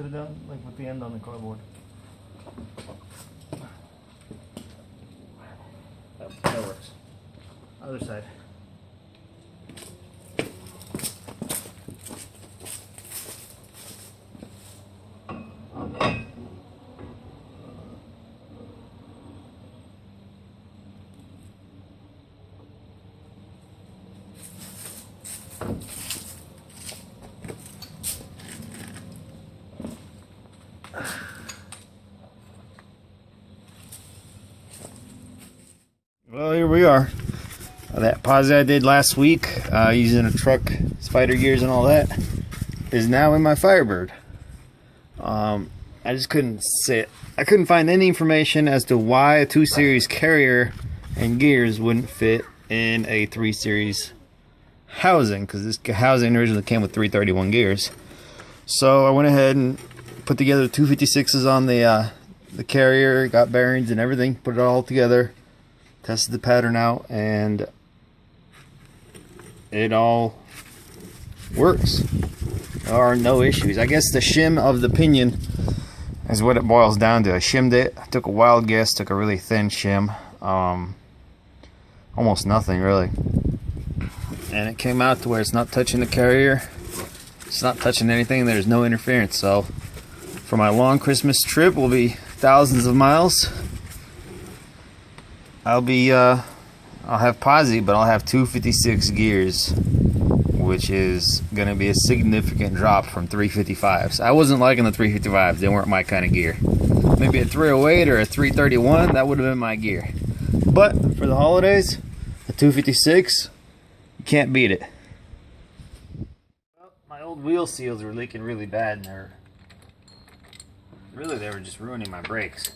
Sit it down like with the end on the cardboard. That works. Other side. Well, here we are. That posi I did last week, using a truck, spider gears and all that, is now in my Firebird. I just couldn't I couldn't find any information as to why a 2 series carrier and gears wouldn't fit in a 3 series housing, because this housing originally came with 331 gears. So I went ahead and put together 256s on the carrier, got bearings and everything, put it all together, tested the pattern out, and it all works. There are no issues. I guess the shim of the pinion is what it boils down to. I shimmed it. I took a wild guess, took a really thin shim, almost nothing really, and it came out to where it's not touching the carrier, it's not touching anything, there's no interference. So for my long Christmas trip, will be thousands of miles, I'll have posi, but I'll have 256 gears, which is going to be a significant drop from 355s. I wasn't liking the 355s. They weren't my kind of gear. Maybe a 308 or a 331, that would have been my gear. But for the holidays, a 256, you can't beat it. Well, my old wheel seals were leaking really bad, and they were just ruining my brakes.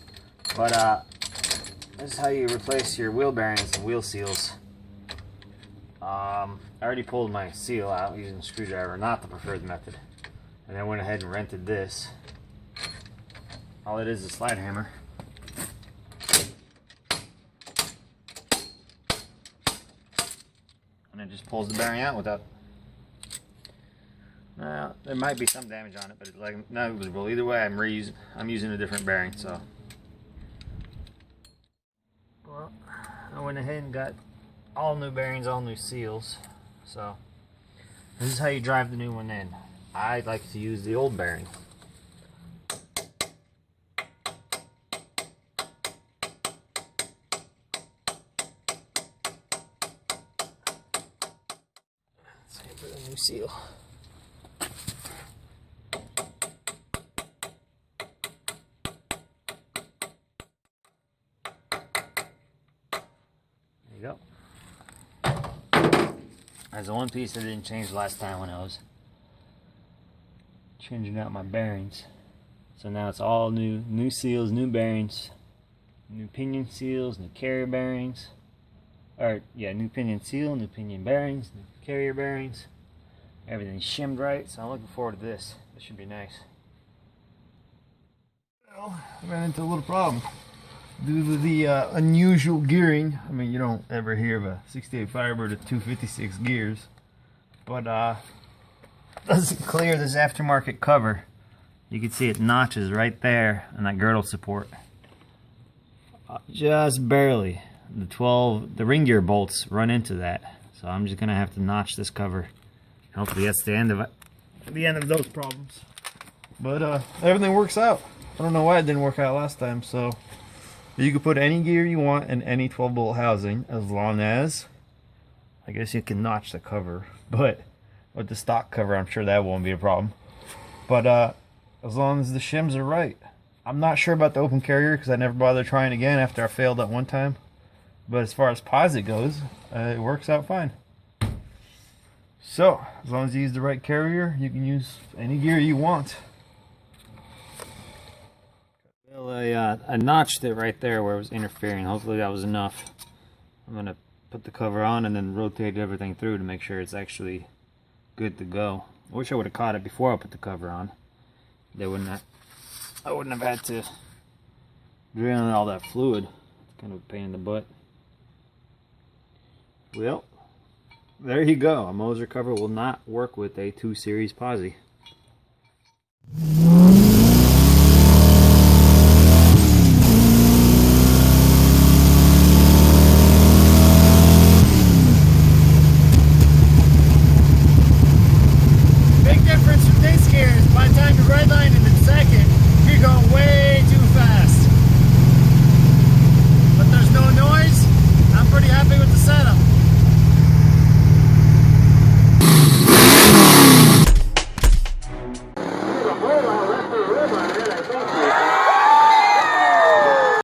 But this is how you replace your wheel bearings and wheel seals. I already pulled my seal out using a screwdriver, not the preferred method, and then went ahead and rented this. All it is a slide hammer. And it just pulls the bearing out without... there might be some damage on it, but it's like negligible. Either way, I'm using a different bearing, so... Well, I went ahead and got all new bearings, all new seals. So this is how you drive the new one in. I like to use the old bearing. Let's put a new seal. There you go. There's the one piece that didn't change last time when I was changing out my bearings. So now it's all new seals, new bearings, new pinion seals, new carrier bearings. Or yeah, new pinion seal, new pinion bearings, new carrier bearings. Everything's shimmed right, so I'm looking forward to this. This should be nice. Well, I ran into a little problem. Due to the unusual gearing, I mean, you don't ever hear of a 68 Firebird with 256 gears, but doesn't clear this aftermarket cover. You can see it notches right there on that girdle support, just barely. The ring gear bolts run into that, so I'm just gonna have to notch this cover. Hopefully that's the end of it. The end of those problems. But everything works out. I don't know why it didn't work out last time. So you can put any gear you want in any 12-bolt housing, as long as, I guess you can notch the cover, but with the stock cover I'm sure that won't be a problem. But as long as the shims are right. I'm not sure about the open carrier because I never bothered trying again after I failed at one time. But as far as posi goes, it works out fine. So as long as you use the right carrier, you can use any gear you want. Well, I notched it right there where it was interfering. Hopefully that was enough. I'm going to put the cover on and then rotate everything through to make sure it's actually good to go. I wish I would have caught it before I put the cover on. I wouldn't have had to drain all that fluid. It's kind of a pain in the butt. Well, there you go. A Moser cover will not work with a 2 series posi.